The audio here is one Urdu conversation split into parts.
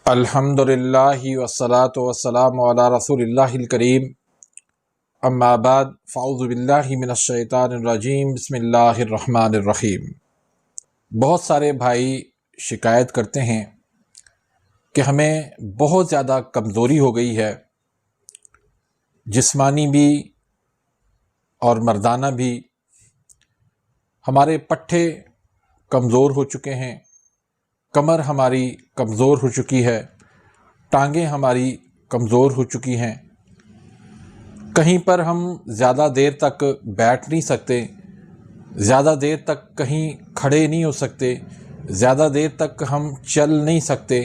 الحمدللہ والصلاة والسلام علی رسول اللہ الکریم، اما بعد فاعوذ باللہ من الشیطان الرجیم، بسم اللہ الرحمن الرحیم۔ بہت سارے بھائی شکایت کرتے ہیں کہ ہمیں بہت زیادہ کمزوری ہو گئی ہے، جسمانی بھی اور مردانہ بھی۔ ہمارے پٹھے کمزور ہو چکے ہیں، کمر ہماری کمزور ہو چکی ہے، ٹانگیں ہماری کمزور ہو چکی ہیں، کہیں پر ہم زیادہ دیر تک بیٹھ نہیں سکتے، زیادہ دیر تک کہیں کھڑے نہیں ہو سکتے، زیادہ دیر تک ہم چل نہیں سکتے،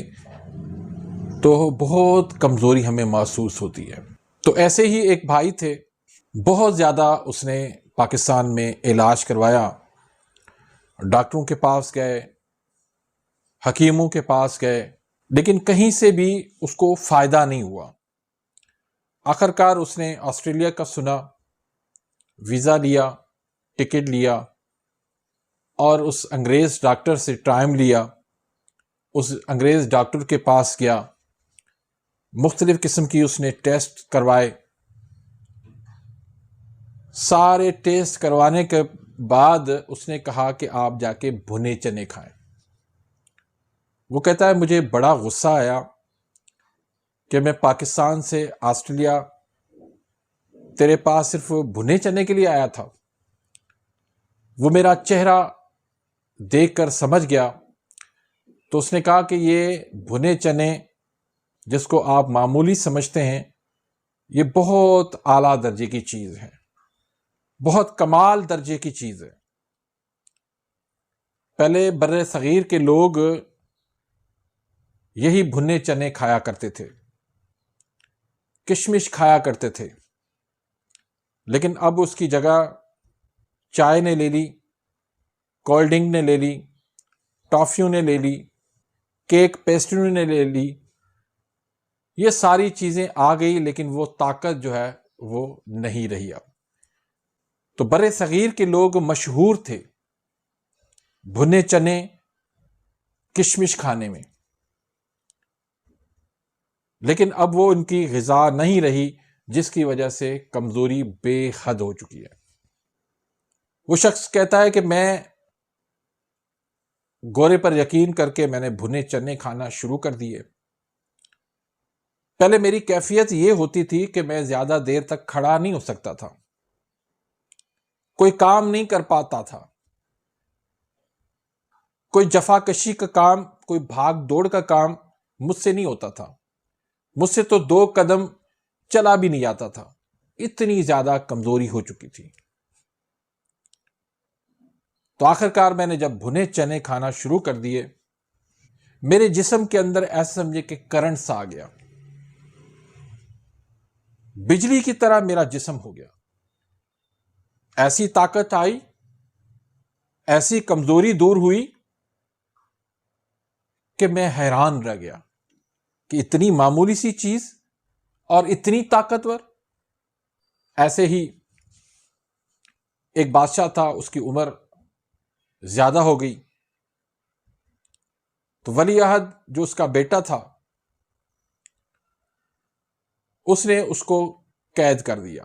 تو بہت کمزوری ہمیں محسوس ہوتی ہے۔ تو ایسے ہی ایک بھائی تھے، بہت زیادہ اس نے پاکستان میں علاج کروایا، ڈاکٹروں کے پاس گئے، حکیموں کے پاس گئے، لیکن کہیں سے بھی اس کو فائدہ نہیں ہوا۔ آخرکار اس نے آسٹریلیا کا سنا، ویزا لیا، ٹکٹ لیا، اور اس انگریز ڈاکٹر سے ٹائم لیا، اس انگریز ڈاکٹر کے پاس گیا، مختلف قسم کی اس نے ٹیسٹ کروائے۔ سارے ٹیسٹ کروانے کے بعد اس نے کہا کہ آپ جا کے بھنے چنے کھائیں۔ وہ کہتا ہے مجھے بڑا غصہ آیا کہ میں پاکستان سے آسٹریلیا تیرے پاس صرف بھنے چنے کے لیے آیا تھا۔ وہ میرا چہرہ دیکھ کر سمجھ گیا، تو اس نے کہا کہ یہ بھنے چنے جس کو آپ معمولی سمجھتے ہیں، یہ بہت اعلیٰ درجے کی چیز ہے، بہت کمال درجے کی چیز ہے۔ پہلے بر صغیر کے لوگ یہی بھنے چنے کھایا کرتے تھے، کشمش کھایا کرتے تھے، لیکن اب اس کی جگہ چائے نے لے لی، کولڈ ڈرنک نے لے لی، ٹافیوں نے لے لی، کیک پیسٹریوں نے لے لی، یہ ساری چیزیں آ گئی، لیکن وہ طاقت جو ہے وہ نہیں رہی اب۔ تو بر صغیر کے لوگ مشہور تھے بھنے چنے، کشمش کھانے میں، لیکن اب وہ ان کی غذا نہیں رہی، جس کی وجہ سے کمزوری بے حد ہو چکی ہے۔ وہ شخص کہتا ہے کہ میں گورے پر یقین کر کے میں نے بھنے چنے کھانا شروع کر دیے۔ پہلے میری کیفیت یہ ہوتی تھی کہ میں زیادہ دیر تک کھڑا نہیں ہو سکتا تھا، کوئی کام نہیں کر پاتا تھا، کوئی جفا کشی کا کام، کوئی بھاگ دوڑ کا کام مجھ سے نہیں ہوتا تھا، مجھ سے تو 2 قدم چلا بھی نہیں جاتا تھا، اتنی زیادہ کمزوری ہو چکی تھی۔ تو آخرکار میں نے جب بھنے چنے کھانا شروع کر دیے، میرے جسم کے اندر ایسا سمجھے کہ کرنٹ سا آ گیا، بجلی کی طرح میرا جسم ہو گیا، ایسی طاقت آئی، ایسی کمزوری دور ہوئی کہ میں حیران رہ گیا کہ اتنی معمولی سی چیز اور اتنی طاقتور۔ ایسے ہی ایک بادشاہ تھا، اس کی عمر زیادہ ہو گئی، تو ولی عہد جو اس کا بیٹا تھا، اس نے اس کو قید کر دیا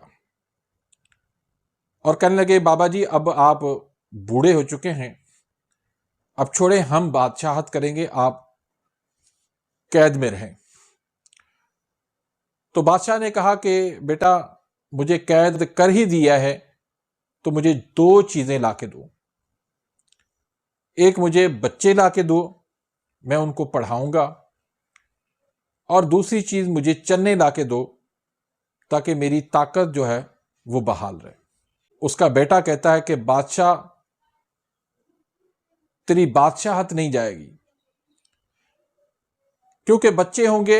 اور کہنے لگے بابا جی اب آپ بوڑھے ہو چکے ہیں، اب چھوڑیں، ہم بادشاہت کریں گے، آپ قید میں رہیں۔ تو بادشاہ نے کہا کہ بیٹا مجھے قید کر ہی دیا ہے تو مجھے 2 چیزیں لا کے دو، ایک مجھے بچے لا کے دو، میں ان کو پڑھاؤں گا، اور دوسری چیز مجھے چنے لا کے دو تاکہ میری طاقت جو ہے وہ بحال رہے۔ اس کا بیٹا کہتا ہے کہ بادشاہ تیری بادشاہت نہیں جائے گی، کیونکہ بچے ہوں گے،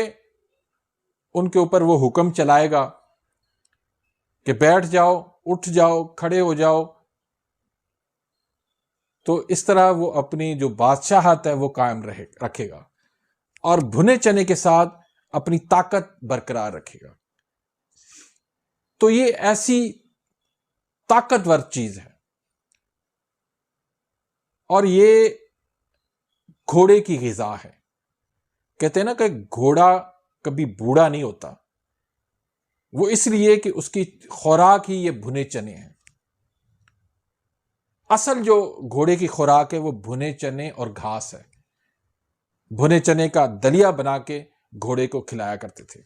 ان کے اوپر وہ حکم چلائے گا کہ بیٹھ جاؤ، اٹھ جاؤ، کھڑے ہو جاؤ، تو اس طرح وہ اپنی جو بادشاہت ہے وہ قائم رکھے گا، اور بھنے چنے کے ساتھ اپنی طاقت برقرار رکھے گا۔ تو یہ ایسی طاقتور چیز ہے، اور یہ گھوڑے کی غذا ہے، کہتے ہیں نا کہ گھوڑا کبھی بوڑھا نہیں ہوتا، وہ اس لیے کہ اس کی خوراک ہی یہ بھنے چنے ہیں۔ اصل جو گھوڑے کی خوراک ہے وہ بھنے چنے اور گھاس ہے۔ بھنے چنے کا دلیا بنا کے گھوڑے کو کھلایا کرتے تھے۔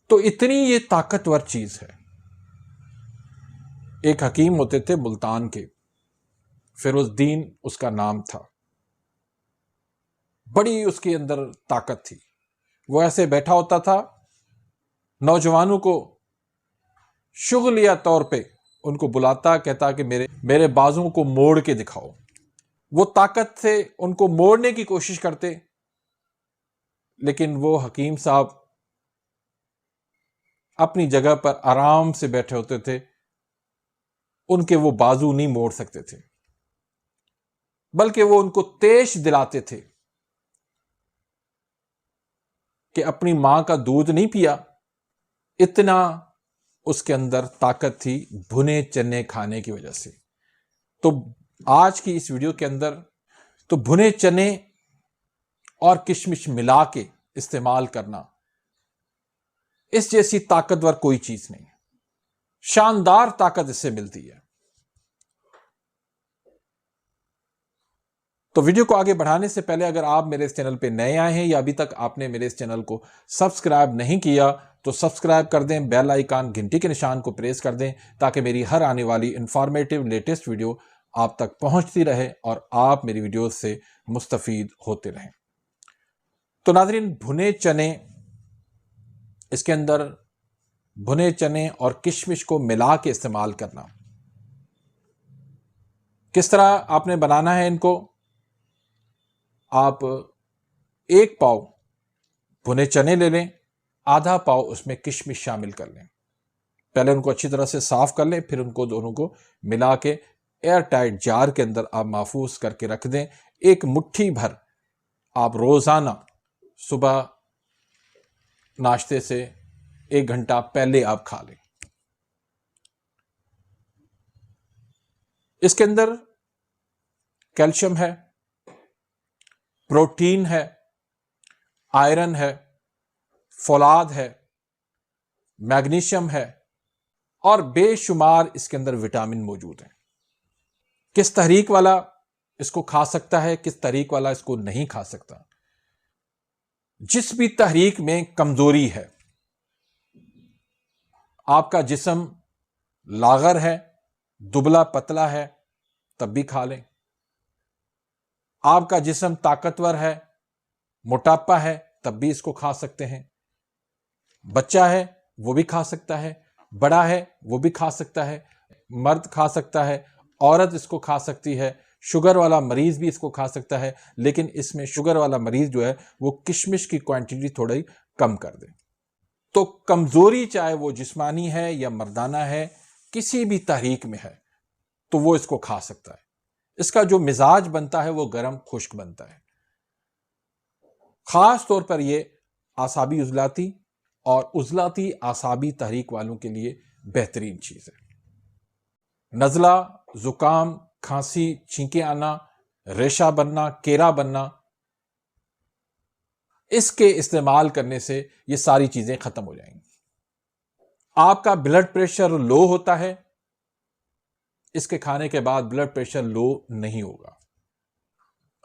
تو اتنی یہ طاقتور چیز ہے۔ ایک حکیم ہوتے تھے ملتان کے، فیروز الدین اس کا نام تھا، بڑی اس کے اندر طاقت تھی۔ وہ ایسے بیٹھا ہوتا تھا، نوجوانوں کو شغلیہ طور پہ ان کو بلاتا، کہتا کہ میرے بازوں کو موڑ کے دکھاؤ۔ وہ طاقت سے ان کو موڑنے کی کوشش کرتے، لیکن وہ حکیم صاحب اپنی جگہ پر آرام سے بیٹھے ہوتے تھے، ان کے وہ بازو نہیں موڑ سکتے تھے، بلکہ وہ ان کو تیش دلاتے تھے کہ اپنی ماں کا دودھ نہیں پیا۔ اتنا اس کے اندر طاقت تھی بھنے چنے کھانے کی وجہ سے۔ تو آج کی اس ویڈیو کے اندر تو بھنے چنے اور کشمش ملا کے استعمال کرنا، اس جیسی طاقتور کوئی چیز نہیں ہے۔ شاندار طاقت اس سے ملتی ہے۔ تو ویڈیو کو آگے بڑھانے سے پہلے اگر آپ میرے اس چینل پہ نئے آئے ہیں یا ابھی تک آپ نے میرے اس چینل کو سبسکرائب نہیں کیا تو سبسکرائب کر دیں، بیل آئیکن گھنٹی کے نشان کو پریس کر دیں تاکہ میری ہر آنے والی انفارمیٹیو لیٹسٹ ویڈیو آپ تک پہنچتی رہے اور آپ میری ویڈیوز سے مستفید ہوتے رہیں۔ تو ناظرین، بھنے چنے، اس کے اندر بھنے چنے اور کشمش کو ملا کے استعمال کرنا۔ کس طرح آپ نے بنانا ہے ان کو؟ آپ 1 پاؤ بھنے چنے لے لیں، آدھا پاؤ اس میں کشمش شامل کر لیں۔ پہلے ان کو اچھی طرح سے صاف کر لیں، پھر ان کو دونوں کو ملا کے ایئر ٹائٹ جار کے اندر آپ محفوظ کر کے رکھ دیں۔ 1 مٹھی بھر آپ روزانہ صبح ناشتے سے 1 گھنٹہ پہلے آپ کھا لیں۔ اس کے اندر کیلشیم ہے، پروٹین ہے، آئرن ہے، فولاد ہے، میگنیشیم ہے اور بے شمار اس کے اندر وٹامن موجود ہیں۔ کس تحریک والا اس کو کھا سکتا ہے، کس تحریک والا اس کو نہیں کھا سکتا؟ جس بھی تحریک میں کمزوری ہے، آپ کا جسم لاغر ہے، دبلا پتلا ہے، تب بھی کھا لیں۔ آپ کا جسم طاقتور ہے، موٹاپا ہے، تب بھی اس کو کھا سکتے ہیں۔ بچہ ہے وہ بھی کھا سکتا ہے، بڑا ہے وہ بھی کھا سکتا ہے، مرد کھا سکتا ہے، عورت اس کو کھا سکتی ہے، شوگر والا مریض بھی اس کو کھا سکتا ہے، لیکن اس میں شوگر والا مریض جو ہے وہ کشمش کی کوانٹٹی تھوڑی کم کر دے۔ تو کمزوری چاہے وہ جسمانی ہے یا مردانہ ہے، کسی بھی تحریک میں ہے تو وہ اس کو کھا سکتا ہے۔ اس کا جو مزاج بنتا ہے وہ گرم خشک بنتا ہے۔ خاص طور پر یہ اعصابی عضلاتی اور عضلاتی اعصابی تحریک والوں کے لیے بہترین چیز ہے۔ نزلہ، زکام، کھانسی، چھینکیں آنا، ریشہ بننا، کیرا بننا، اس کے استعمال کرنے سے یہ ساری چیزیں ختم ہو جائیں گی۔ آپ کا بلڈ پریشر لو ہوتا ہے، اس کے کھانے کے بعد بلڈ پریشر لو نہیں ہوگا۔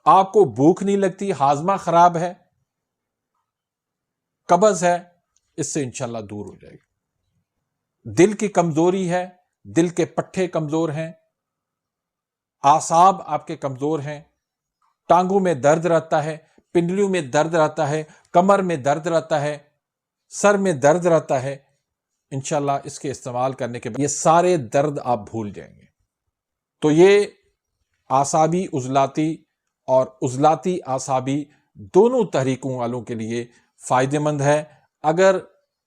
آپ کو بھوک نہیں لگتی، ہاضمہ خراب ہے، قبض ہے، اس سے انشاءاللہ دور ہو جائے گی۔ دل کی کمزوری ہے، دل کے پٹھے کمزور ہیں، اعصاب آپ کے کمزور ہیں، ٹانگوں میں درد رہتا ہے، پنڈلیوں میں درد رہتا ہے، کمر میں درد رہتا ہے، سر میں درد رہتا ہے، انشاءاللہ اس کے استعمال کرنے کے بعد یہ سارے درد آپ بھول جائیں گے۔ تو یہ اعصابی عضلاتی اور عضلاتی اعصابی دونوں تحریکوں والوں کے لیے فائدہ مند ہے۔ اگر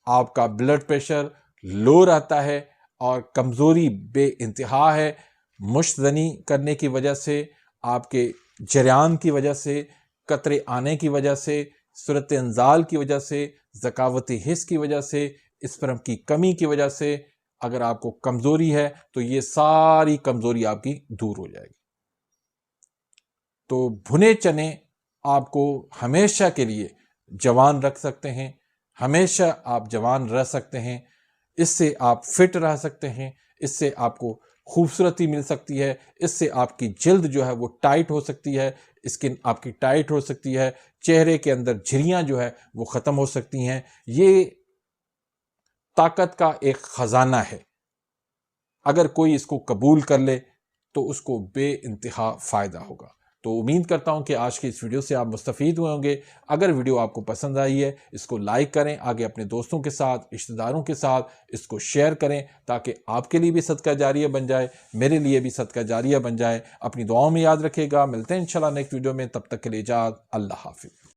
آپ کا بلڈ پریشر لو رہتا ہے اور کمزوری بے انتہا ہے، مشت زنی کرنے کی وجہ سے، آپ کے جریان کی وجہ سے، قطرے آنے کی وجہ سے، صورت انزال کی وجہ سے، ذکاوتی حس کی وجہ سے، اسپرم کی کمی کی وجہ سے اگر آپ کو کمزوری ہے تو یہ ساری کمزوری آپ کی دور ہو جائے گی۔ تو بھنے چنے آپ کو ہمیشہ کے لیے جوان رکھ سکتے ہیں، ہمیشہ آپ جوان رہ سکتے ہیں، اس سے آپ فٹ رہ سکتے ہیں، اس سے آپ کو خوبصورتی مل سکتی ہے، اس سے آپ کی جلد جو ہے وہ ٹائٹ ہو سکتی ہے، اسکن آپ کی ٹائٹ ہو سکتی ہے، چہرے کے اندر جھریاں جو ہے وہ ختم ہو سکتی ہیں۔ یہ طاقت کا ایک خزانہ ہے، اگر کوئی اس کو قبول کر لے تو اس کو بے انتہا فائدہ ہوگا۔ تو امید کرتا ہوں کہ آج کی اس ویڈیو سے آپ مستفید ہوئے ہوں گے۔ اگر ویڈیو آپ کو پسند آئی ہے اس کو لائک کریں، آگے اپنے دوستوں کے ساتھ، رشتہ داروں کے ساتھ اس کو شیئر کریں تاکہ آپ کے لیے بھی صدقہ جاریہ بن جائے، میرے لیے بھی صدقہ جاریہ بن جائے۔ اپنی دعاؤں میں یاد رکھیے گا، ملتے ہیں انشاءاللہ نیکسٹ ویڈیو میں، تب تک کے لیے اجازت، اللہ حافظ۔